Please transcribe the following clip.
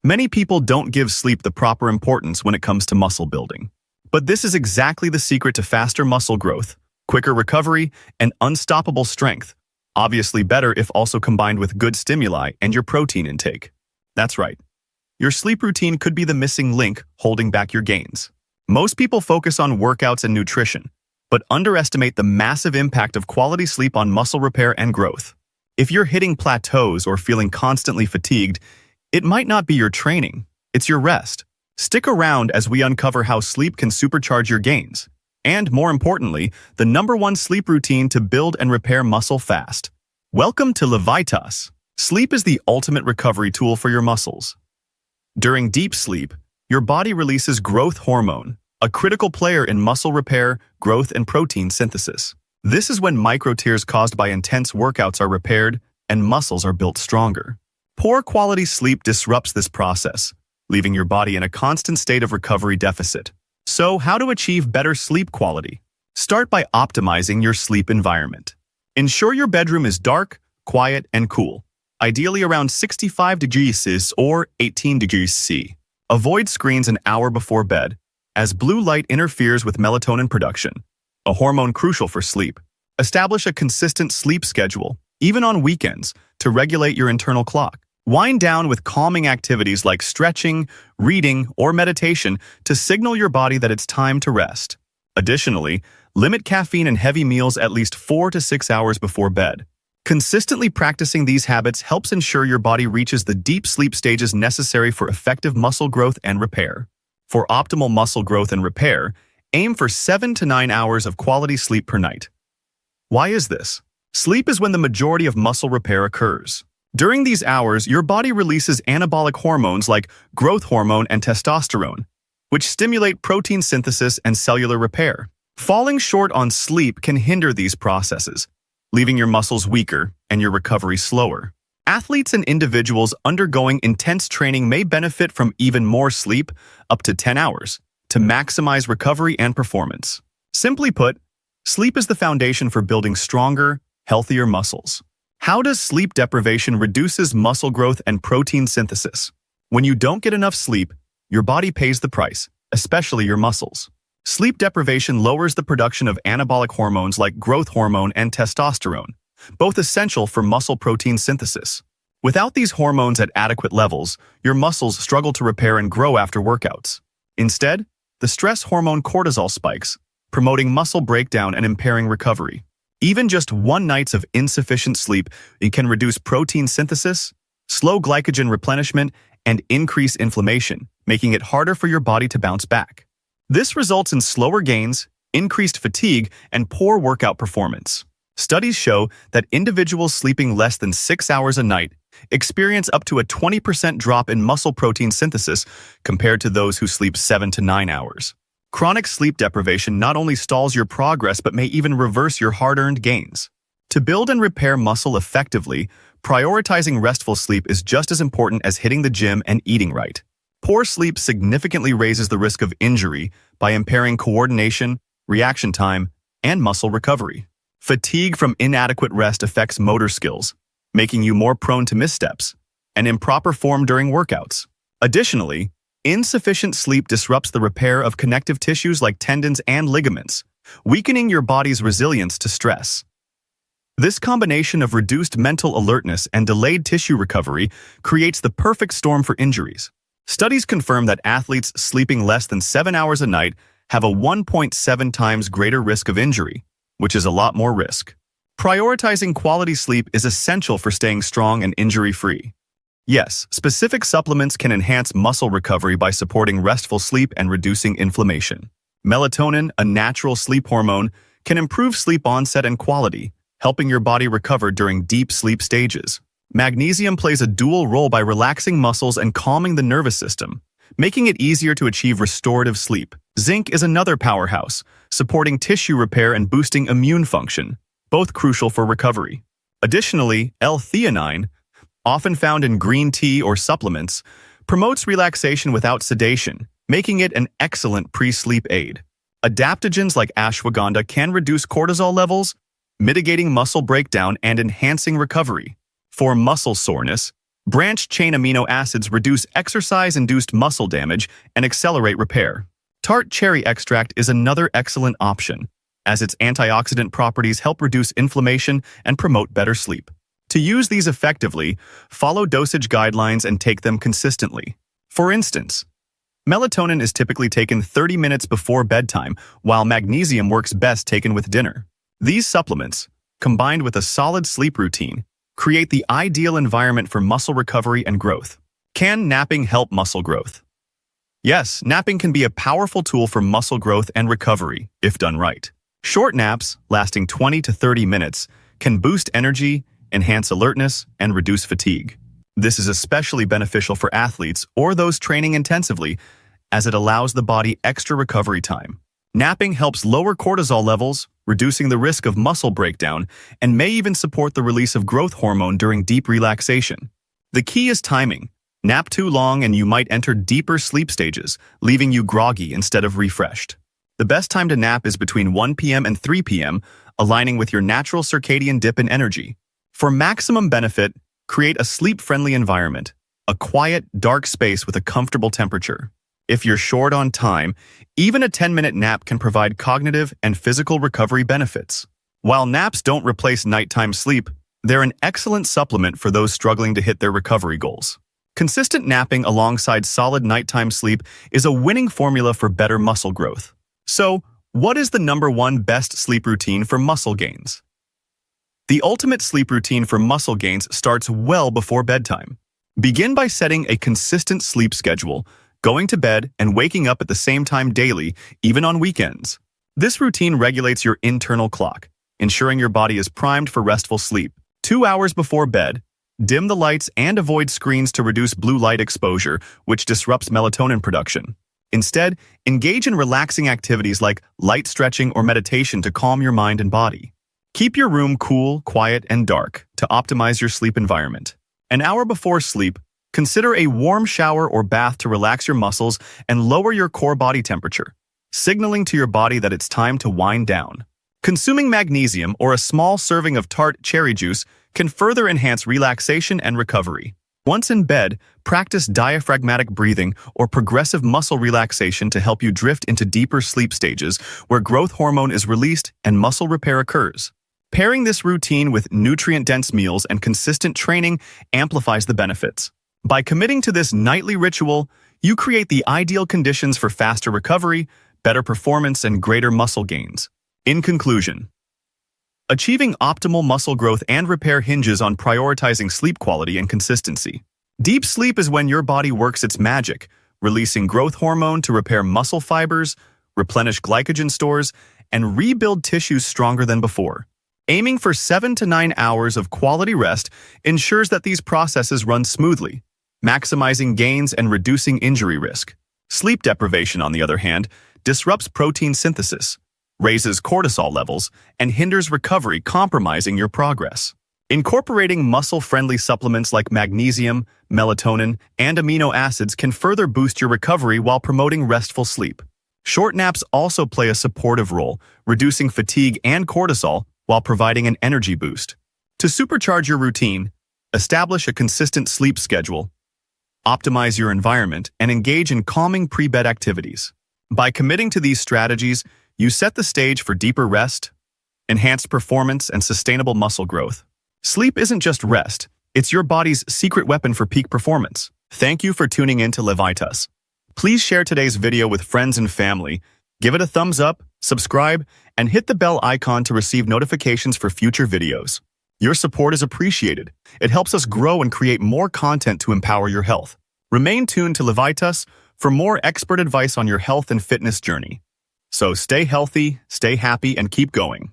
Many people don't give sleep the proper importance when it comes to muscle building. But this is exactly the secret to faster muscle growth, quicker recovery, and unstoppable strength. Obviously better if also combined with good stimuli and your protein intake. That's right. Your sleep routine could be the missing link holding back your gains. Most people focus on workouts and nutrition, but underestimate the massive impact of quality sleep on muscle repair and growth. If you're hitting plateaus or feeling constantly fatigued, it might not be your training, it's your rest. Stick around as we uncover how sleep can supercharge your gains. And more importantly, the #1 sleep routine to build and repair muscle fast. Welcome to Levitas. Sleep is the ultimate recovery tool for your muscles. During deep sleep, your body releases growth hormone, a critical player in muscle repair, growth, and protein synthesis. This is when micro-tears caused by intense workouts are repaired and muscles are built stronger. Poor quality sleep disrupts this process, leaving your body in a constant state of recovery deficit. So, how to achieve better sleep quality? Start by optimizing your sleep environment. Ensure your bedroom is dark, quiet, and cool, ideally around 65 degrees C or 18 degrees C. Avoid screens an hour before bed, as blue light interferes with melatonin production, a hormone crucial for sleep. Establish a consistent sleep schedule, even on weekends, to regulate your internal clock. Wind down with calming activities like stretching, reading, or meditation to signal your body that it's time to rest. Additionally, limit caffeine and heavy meals at least 4 to 6 hours before bed. Consistently practicing these habits helps ensure your body reaches the deep sleep stages necessary for effective muscle growth and repair. For optimal muscle growth and repair, aim for 7 to 9 hours of quality sleep per night. Why is this? Sleep is when the majority of muscle repair occurs. During these hours, your body releases anabolic hormones like growth hormone and testosterone, which stimulate protein synthesis and cellular repair. Falling short on sleep can hinder these processes, leaving your muscles weaker and your recovery slower. Athletes and individuals undergoing intense training may benefit from even more sleep, up to 10 hours, to maximize recovery and performance. Simply put, sleep is the foundation for building stronger, healthier muscles. How does sleep deprivation reduces muscle growth and protein synthesis? When you don't get enough sleep, your body pays the price, especially your muscles. Sleep deprivation lowers the production of anabolic hormones like growth hormone and testosterone, both essential for muscle protein synthesis. Without these hormones at adequate levels, your muscles struggle to repair and grow after workouts. Instead, the stress hormone cortisol spikes, promoting muscle breakdown and impairing recovery. Even just one night of insufficient sleep can reduce protein synthesis, slow glycogen replenishment, and increase inflammation, making it harder for your body to bounce back. This results in slower gains, increased fatigue, and poor workout performance. Studies show that individuals sleeping less than 6 hours a night experience up to a 20% drop in muscle protein synthesis compared to those who sleep 7 to 9 hours. Chronic sleep deprivation not only stalls your progress but may even reverse your hard-earned gains. To build and repair muscle effectively, prioritizing restful sleep is just as important as hitting the gym and eating right. Poor sleep significantly raises the risk of injury by impairing coordination, reaction time, and muscle recovery. Fatigue from inadequate rest affects motor skills, making you more prone to missteps and improper form during workouts. Additionally, insufficient sleep disrupts the repair of connective tissues like tendons and ligaments, weakening your body's resilience to stress. This combination of reduced mental alertness and delayed tissue recovery creates the perfect storm for injuries. Studies confirm that athletes sleeping less than 7 hours a night have a 1.7 times greater risk of injury, which is a lot more risk. Prioritizing quality sleep is essential for staying strong and injury-free. Yes, specific supplements can enhance muscle recovery by supporting restful sleep and reducing inflammation. Melatonin, a natural sleep hormone, can improve sleep onset and quality, helping your body recover during deep sleep stages. Magnesium plays a dual role by relaxing muscles and calming the nervous system, making it easier to achieve restorative sleep. Zinc is another powerhouse, supporting tissue repair and boosting immune function, both crucial for recovery. Additionally, L-theanine, often found in green tea or supplements, promotes relaxation without sedation, making it an excellent pre-sleep aid. Adaptogens like ashwagandha can reduce cortisol levels, mitigating muscle breakdown and enhancing recovery. For muscle soreness, Branched-chain amino acids reduce exercise-induced muscle damage and accelerate repair. Tart cherry extract is another excellent option, as its antioxidant properties help reduce inflammation and promote better sleep. To use these effectively, follow dosage guidelines and take them consistently. For instance, melatonin is typically taken 30 minutes before bedtime, while magnesium works best taken with dinner. These supplements, combined with a solid sleep routine, create the ideal environment for muscle recovery and growth. Can napping help muscle growth? Yes, napping can be a powerful tool for muscle growth and recovery, if done right. Short naps, lasting 20 to 30 minutes, can boost energy, enhance alertness, and reduce fatigue. This is especially beneficial for athletes or those training intensively, as it allows the body extra recovery time. Napping helps lower cortisol levels, reducing the risk of muscle breakdown, and may even support the release of growth hormone during deep relaxation. The key is timing. Nap too long and you might enter deeper sleep stages, leaving you groggy instead of refreshed. The best time to nap is between 1 p.m. and 3 p.m., aligning with your natural circadian dip in energy. For maximum benefit, create a sleep-friendly environment, a quiet, dark space with a comfortable temperature. If you're short on time, even a 10-minute nap can provide cognitive and physical recovery benefits. While naps don't replace nighttime sleep, they're an excellent supplement for those struggling to hit their recovery goals. Consistent napping alongside solid nighttime sleep is a winning formula for better muscle growth. So, what is the #1 best sleep routine for muscle gains? The ultimate sleep routine for muscle gains starts well before bedtime. Begin by setting a consistent sleep schedule, going to bed and waking up at the same time daily, even on weekends. This routine regulates your internal clock, ensuring your body is primed for restful sleep. 2 hours before bed, dim the lights and avoid screens to reduce blue light exposure, which disrupts melatonin production. Instead, engage in relaxing activities like light stretching or meditation to calm your mind and body. Keep your room cool, quiet, and dark to optimize your sleep environment. An hour before sleep, consider a warm shower or bath to relax your muscles and lower your core body temperature, signaling to your body that it's time to wind down. Consuming magnesium or a small serving of tart cherry juice can further enhance relaxation and recovery. Once in bed, practice diaphragmatic breathing or progressive muscle relaxation to help you drift into deeper sleep stages where growth hormone is released and muscle repair occurs. Pairing this routine with nutrient-dense meals and consistent training amplifies the benefits. By committing to this nightly ritual, you create the ideal conditions for faster recovery, better performance, and greater muscle gains. In conclusion, achieving optimal muscle growth and repair hinges on prioritizing sleep quality and consistency. Deep sleep is when your body works its magic, releasing growth hormone to repair muscle fibers, replenish glycogen stores, and rebuild tissues stronger than before. Aiming for 7 to 9 hours of quality rest ensures that these processes run smoothly, maximizing gains and reducing injury risk. Sleep deprivation, on the other hand, disrupts protein synthesis, raises cortisol levels, and hinders recovery, compromising your progress. Incorporating muscle-friendly supplements like magnesium, melatonin, and amino acids can further boost your recovery while promoting restful sleep. Short naps also play a supportive role, reducing fatigue and cortisol while providing an energy boost. To supercharge your routine, establish a consistent sleep schedule, optimize your environment, and engage in calming pre-bed activities. By committing to these strategies, you set the stage for deeper rest, enhanced performance, and sustainable muscle growth. Sleep isn't just rest, it's your body's secret weapon for peak performance. Thank you for tuning in to Levitas. Please share today's video with friends and family, give it a thumbs up, subscribe, and hit the bell icon to receive notifications for future videos. Your support is appreciated. It helps us grow and create more content to empower your health. Remain tuned to Levitas for more expert advice on your health and fitness journey. So stay healthy, stay happy, and keep going.